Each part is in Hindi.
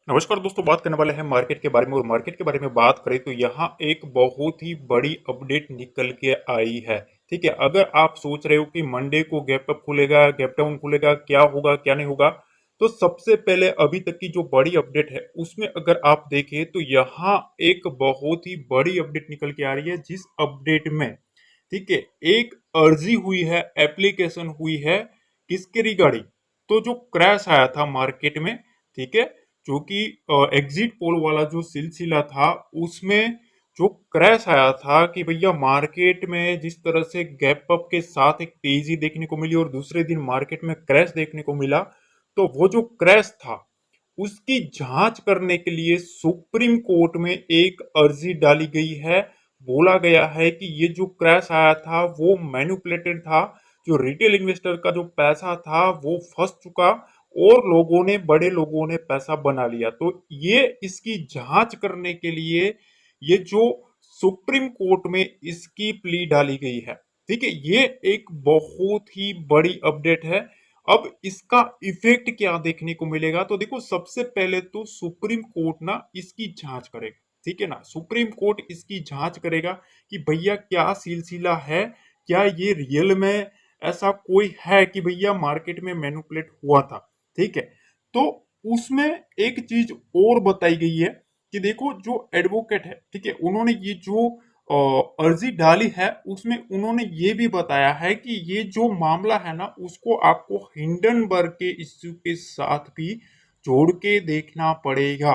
नमस्कार दोस्तों, बात करने वाले हैं मार्केट के बारे में। और मार्केट के बारे में बात करें तो यहाँ एक बहुत ही बड़ी अपडेट निकल के आई है। ठीक है, अगर आप सोच रहे हो कि मंडे को गैप अप खुलेगा, गैप डाउन खुलेगा, क्या होगा क्या नहीं होगा, तो सबसे पहले अभी तक की जो बड़ी अपडेट है उसमें अगर आप देखें तो यहाँ एक बहुत ही बड़ी अपडेट निकल के आ रही है, जिस अपडेट में ठीक है एक अर्जी हुई है, एप्लीकेशन हुई है किसके रिगार्डिंग, तो जो क्रैश आया था मार्केट में, ठीक है, जो कि एग्जिट पोल वाला जो सिलसिला था उसमें जो क्रैश आया था कि भैया मार्केट में जिस तरह से गैप अप के साथ एक तेजी देखने को मिली और दूसरे दिन मार्केट में क्रैश देखने को मिला, तो वो जो क्रैश था उसकी जांच करने के लिए सुप्रीम कोर्ट में एक अर्जी डाली गई है। बोला गया है कि ये जो क्रैश आया था वो मैनिपुलेटेड था, जो रिटेल इन्वेस्टर का जो पैसा था वो फंस चुका और लोगों ने, बड़े लोगों ने पैसा बना लिया। तो ये इसकी जांच करने के लिए ये जो सुप्रीम कोर्ट में इसकी प्ली डाली गई है। ठीक है, ये एक बहुत ही बड़ी अपडेट है। अब इसका इफेक्ट क्या देखने को मिलेगा, तो देखो सबसे पहले तो सुप्रीम कोर्ट ना इसकी जांच करेगा। ठीक है ना, सुप्रीम कोर्ट इसकी जांच करेगा कि भैया क्या सिलसिला है, क्या ये रियल में ऐसा कोई है कि भैया मार्केट में मैनिपुलेट हुआ था। ठीक है, तो उसमें एक चीज और बताई गई है कि देखो जो एडवोकेट है, ठीक है, उन्होंने ये जो अर्जी डाली है उसमें उन्होंने ये भी बताया है कि ये जो मामला है ना उसको आपको हिंडनबर्ग के इश्यू के साथ भी जोड़ के देखना पड़ेगा।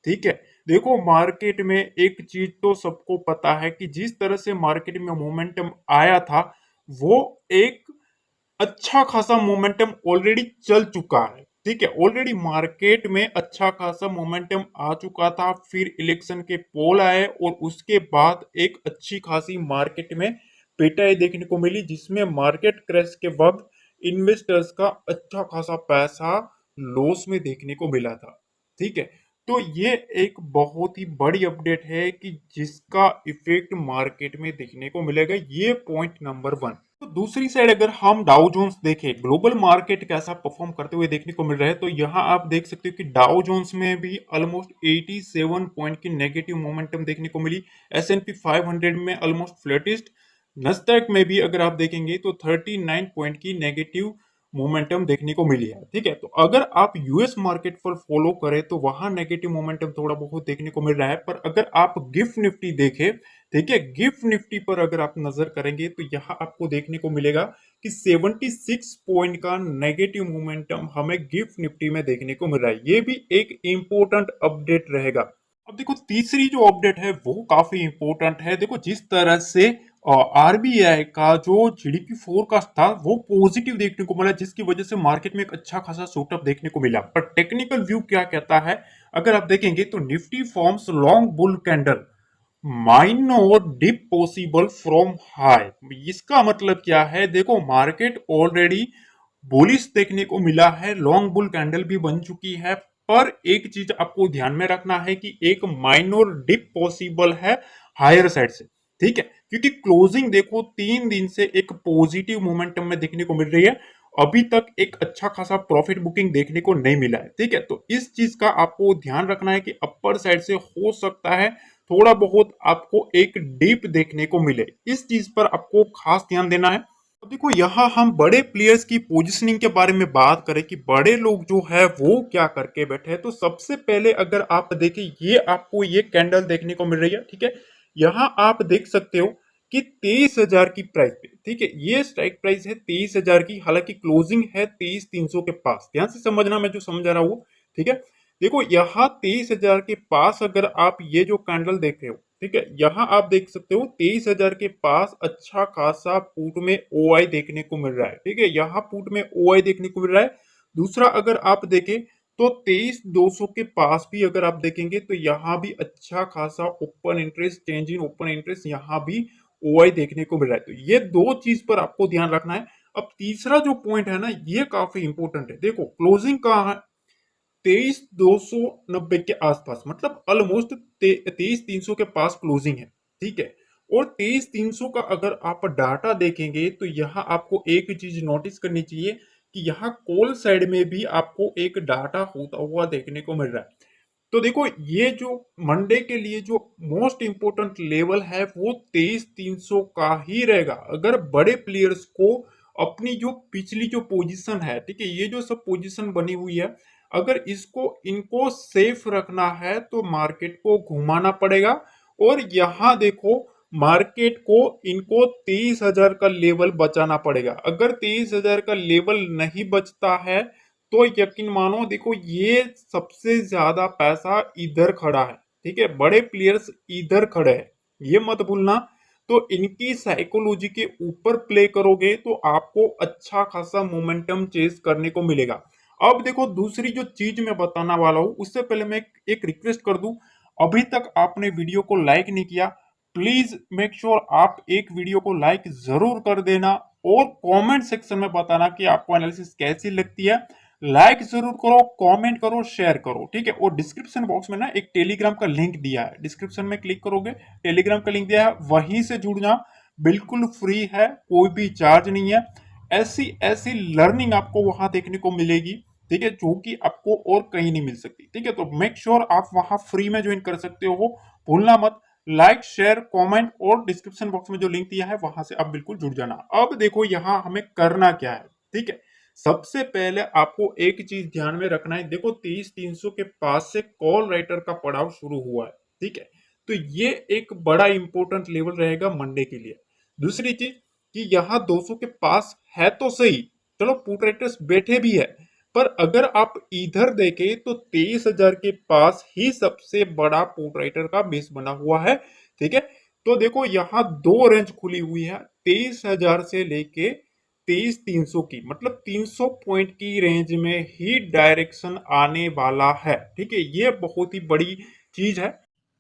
ठीक है, देखो मार्केट में एक चीज तो सबको पता है कि जिस तरह से मार्केट में मोमेंटम आया था वो एक अच्छा खासा मोमेंटम ऑलरेडी चल चुका है। ठीक है, ऑलरेडी मार्केट में अच्छा खासा मोमेंटम आ चुका था, फिर इलेक्शन के पोल आए और उसके बाद एक अच्छी खासी मार्केट में पिटाई देखने को मिली, जिसमें मार्केट क्रैश के वक्त इन्वेस्टर्स का अच्छा खासा पैसा लॉस में देखने को मिला था। ठीक है, तो ये एक बहुत ही बड़ी अपडेट है कि जिसका इफेक्ट मार्केट में देखने को मिलेगा। ये पॉइंट नंबर वन। तो दूसरी साइड अगर हम डाउ जोन्स देखें, ग्लोबल मार्केट कैसा परफॉर्म करते हुए देखने को मिल रहा है, तो यहाँ आप देख सकते हो कि डाउ जोन्स में भी ऑलमोस्ट 87 पॉइंट की नेगेटिव मोमेंटम देखने को मिली। S&P 500 में ऑलमोस्ट फ्लैटिस्ट। नस्डैक में भी अगर आप देखेंगे तो 39 पॉइंट की नेगेटिव मोमेंटम देखने को मिली है। ठीक है, तो अगर आप यूएस मार्केट पर फॉलो करें तो वहां नेगेटिव मोमेंटम थोड़ा बहुत देखने को मिल रहा है, पर अगर आप गिफ्ट निफ्टी देखें, ठीक है, गिफ्ट निफ्टी पर अगर आप नजर करेंगे तो यहाँ आपको देखने को मिलेगा कि 76 पॉइंट का नेगेटिव मोमेंटम हमें गिफ्ट निफ्टी में देखने को मिल रहा है। ये भी एक इंपॉर्टेंट अपडेट रहेगा। अब देखो तीसरी जो अपडेट है वो काफी इंपॉर्टेंट है। देखो जिस तरह से आरबीआई का जो जीडीपी फोरकास्ट था वो पॉजिटिव देखने को मिला, जिसकी वजह से मार्केट में एक अच्छा खासा शूटअप देखने को मिला। पर टेक्निकल व्यू क्या कहता है, अगर आप देखेंगे तो Nifty forms long bull candle, minor dip possible from high. इसका मतलब क्या है, देखो मार्केट ऑलरेडी बुलिश देखने को मिला है, लॉन्ग बुल कैंडल भी बन चुकी है, पर एक चीज आपको ध्यान में रखना है कि एक माइनर डिप पॉसिबल है हायर साइड से। ठीक है, क्योंकि क्लोजिंग देखो 3 दिन से एक पॉजिटिव मोमेंटम में देखने को मिल रही है, अभी तक एक अच्छा खासा प्रॉफिट बुकिंग देखने को नहीं मिला है। ठीक है, तो इस चीज का आपको ध्यान रखना है कि अपर साइड से हो सकता है थोड़ा बहुत आपको एक डीप देखने को मिले, इस चीज पर आपको खास ध्यान देना है। अब देखो यहाँ हम बड़े प्लेयर्स की पोजीशनिंग के बारे में बात करें कि बड़े लोग जो है वो क्या करके बैठे हैं, तो सबसे पहले अगर आप देखें ये आपको ये कैंडल देखने को मिल रही है। ठीक है, यहाँ आप देख सकते हो कि 23,000 की प्राइस पे, ठीक है, ये स्ट्राइक प्राइस है 23,000 की, हालांकि क्लोजिंग है 23,300 के पास। ध्यान से समझना मैं जो समझा रहा हूँ। ठीक है, देखो यहाँ 23,000 के पास अगर आप ये जो कैंडल देख रहे हो, ठीक है, यहाँ आप देख सकते हो 23,000 के पास अच्छा खासा पुट में ओआई देखने को मिल रहा है। ठीक है, यहाँ पुट में ओआई देखने को मिल रहा है। दूसरा अगर आप देखें तो 23,200 के पास भी अगर आप देखेंगे तो यहाँ भी अच्छा खासा open interest, change in open interest, यहाँ भी ओआई देखने को मिल रहा है। तो ये दो चीज पर आपको ध्यान रखना है। अब तीसरा जो पॉइंट है ना ये काफी इंपॉर्टेंट है। देखो क्लोजिंग कहाँ है, 23,290 के आसपास, मतलब ऑलमोस्ट 23,300 के पास क्लोजिंग है। ठीक है, और 23,300 का अगर आप डाटा देखेंगे तो यहाँ आपको एक चीज नोटिस करनी चाहिए कि यहाँ कॉल साइड में भी आपको एक डाटा होता हुआ देखने को मिल रहा है। तो देखो ये जो मंडे के लिए जो मोस्ट इंपोर्टेंट लेवल है वो 23,300 का ही रहेगा। अगर बड़े प्लेयर्स को अपनी जो पिछली जो पोजीशन है, ठीक है, ये जो सब पोजीशन बनी हुई है, अगर इसको इनको सेफ रखना है तो मार्केट को घुमाना पड़ेगा। और यहाँ देखो मार्केट को इनको 23,000 का लेवल बचाना पड़ेगा। अगर 23,000 का लेवल नहीं बचता है तो यकीन मानो देखो ये सबसे ज्यादा पैसा इधर खड़ा है, ठीक है, बड़े प्लेयर्स इधर खड़े हैं, ये मत भूलना। तो इनकी साइकोलॉजी के ऊपर प्ले करोगे तो आपको अच्छा खासा मोमेंटम चेस करने को मिलेगा। अब देखो दूसरी जो चीज मैं बताना वाला हूं उससे पहले मैं एक रिक्वेस्ट कर दूं, अभी तक आपने वीडियो को लाइक नहीं किया, प्लीज मेक श्योर आप एक वीडियो को लाइक जरूर कर देना और कमेंट सेक्शन में बताना कि आपको एनालिसिस कैसी लगती है। लाइक जरूर करो, कमेंट करो, शेयर करो, ठीक है। और डिस्क्रिप्शन बॉक्स में ना एक टेलीग्राम का लिंक दिया है, डिस्क्रिप्शन में क्लिक करोगे टेलीग्राम का लिंक दिया है, वहीं से जुड़ना बिल्कुल फ्री है, कोई भी चार्ज नहीं है। ऐसी ऐसी लर्निंग आपको वहां देखने को मिलेगी, ठीक है, जो कि आपको और कहीं नहीं मिल सकती, ठीक है। तो मेक श्योर आप वहां फ्री में ज्वाइन कर सकते हो, भूलना मत। लाइक शेयर कमेंट और डिस्क्रिप्शन बॉक्स में जो लिंक दिया है वहां से आप बिल्कुल जुड़ जाना। अब देखो यहाँ हमें करना क्या है, ठीक है। सबसे पहले आपको एक चीज ध्यान में रखना है, देखो 23,300 के पास से कॉल राइटर का पड़ाव शुरू हुआ है, ठीक है। तो ये एक बड़ा इंपॉर्टेंट लेवल रहेगा मंडे के लिए। दूसरी चीज कि यहाँ 200 के पास है तो सही, चलो पुट राइटर्स बैठे भी है, पर अगर आप इधर देखें तो 23,000 के पास ही सबसे बड़ा पुट राइटर का बेस बना हुआ है, ठीक है। तो देखो यहाँ दो रेंज खुली हुई है, 23,000 से लेके 23,300 की, मतलब 300 पॉइंट की रेंज में ही डायरेक्शन आने वाला है, ठीक है। ये बहुत ही बड़ी चीज है।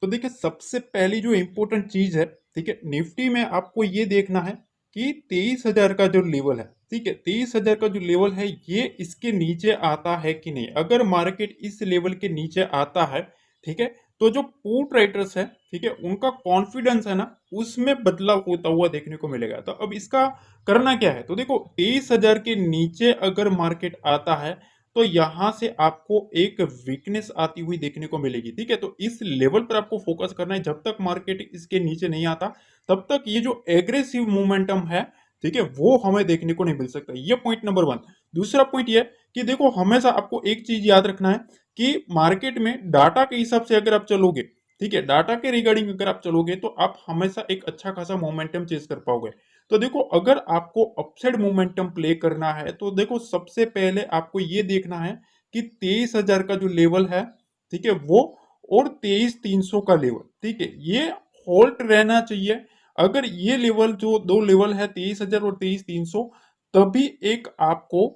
तो देखिए सबसे पहली जो इंपॉर्टेंट चीज है, ठीक है, निफ्टी में आपको ये देखना है कि 23,000 का जो लेवल है, ठीक है, 23,000 का जो लेवल है ये इसके नीचे आता है कि नहीं। अगर मार्केट इस लेवल के नीचे आता है, ठीक है, तो जो पुट राइटर्स है, ठीक है, उनका कॉन्फिडेंस है ना उसमें बदलाव होता हुआ देखने को मिलेगा। तो अब इसका करना क्या है, तो देखो 23,000 के नीचे अगर मार्केट आता है तो यहां से आपको एक वीकनेस आती हुई देखने को मिलेगी, ठीक है। तो इस लेवल पर आपको फोकस करना है, जब तक मार्केट इसके नीचे नहीं आता तब तक ये जो एग्रेसिव मोमेंटम है, ठीक है, वो हमें देखने को नहीं मिल सकता। ये पॉइंट नंबर वन। दूसरा पॉइंट ये कि देखो हमेशा आपको एक चीज याद रखना है कि मार्केट में डाटा के हिसाब से अगर आप चलोगे, ठीक है, डाटा के रिगार्डिंग अगर आप चलोगे तो आप हमेशा एक अच्छा खासा मोमेंटम चेस कर पाओगे। तो देखो अगर आपको अपसाइड मोमेंटम प्ले करना है तो देखो सबसे पहले आपको ये देखना है कि 23,000 का जो लेवल है, ठीक है, वो और 23,300 का लेवल, ठीक है, ये होल्ड रहना चाहिए। अगर ये लेवल जो दो लेवल है 23,000 और 23,300, तभी एक आपको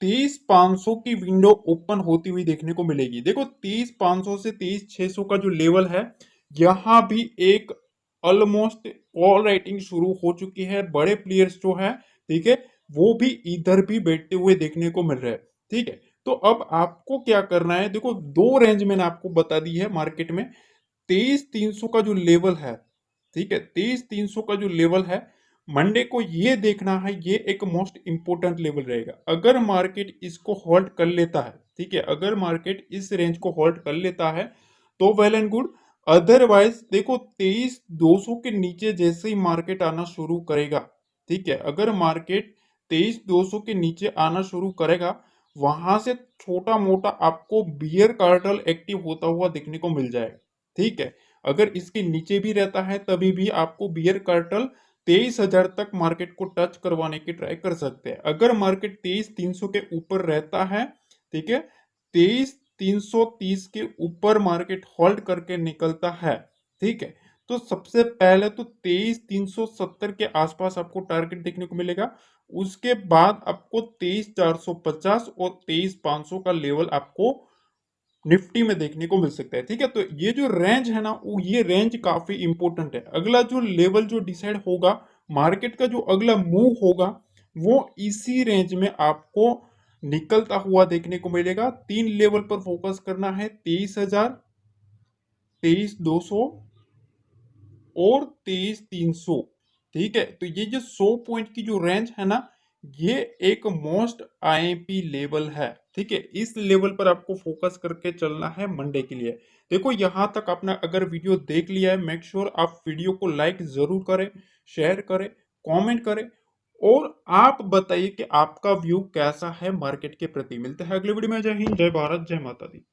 23,500 की विंडो ओपन होती हुई देखने को मिलेगी। देखो 23,500 से 23,600 का जो लेवल है, यहां भी एक ऑलमोस्ट कॉल राइटिंग शुरू हो चुकी है, बड़े प्लेयर्स जो है, ठीक है, वो भी इधर भी बैठते हुए देखने को मिल रहे हैं, ठीक है। तो अब आपको क्या करना है, देखो दो रेंज मैंने आपको बता दी है मार्केट में। 23,300 का जो लेवल है, ठीक है, 23,300 का जो लेवल है, मंडे को ये देखना है, ये एक मोस्ट इंपोर्टेंट लेवल रहेगा। अगर मार्केट इसको होल्ड कर लेता है, ठीक है, अगर मार्केट इस रेंज को होल्ड कर लेता है तो वेल एंड गुड। अदरवाइज देखो 23,200 के नीचे जैसे ही मार्केट आना शुरू करेगा, ठीक है, अगर मार्केट 23,200 के नीचे आना शुरू करेगा, वहां से छोटा मोटा आपको बियर कार्टल एक्टिव होता हुआ देखने को मिल जाएगा, ठीक है। अगर इसके नीचे भी रहता है तभी भी आपको बियर कार्टल 23,000 तक मार्केट को टच करवाने की ट्राई कर सकते हैं। अगर मार्केट 23,300 के ऊपर रहता है, ठीक है, 23,330 के ऊपर मार्केट होल्ड करके निकलता है, ठीक है, तो सबसे पहले तो 23,370 के आसपास आपको टारगेट देखने को मिलेगा। उसके बाद आपको 23,450 और 23,500 का लेवल आपको निफ्टी में देखने को मिल सकता है, ठीक है। तो ये जो रेंज है ना वो ये रेंज काफी इंपॉर्टेंट है। अगला जो लेवल जो डिसाइड होगा, मार्केट का जो अगला मूव होगा, वो इसी रेंज में आपको निकलता हुआ देखने को मिलेगा। तीन लेवल पर फोकस करना है, 23,000, 23,200 और 23,300, ठीक है। तो ये जो 100 पॉइंट की जो रेंज है ना, ये एक मोस्ट आईएमपी लेवल है, ठीक है, इस लेवल पर आपको फोकस करके चलना है मंडे के लिए। देखो यहाँ तक आपने अगर वीडियो देख लिया है, मेक श्योर आप वीडियो को लाइक जरूर करें, शेयर करें, कमेंट करें और आप बताइए कि आपका व्यू कैसा है मार्केट के प्रति। मिलते हैं अगले वीडियो में। जय हिंद, जय भारत, जय माता दी।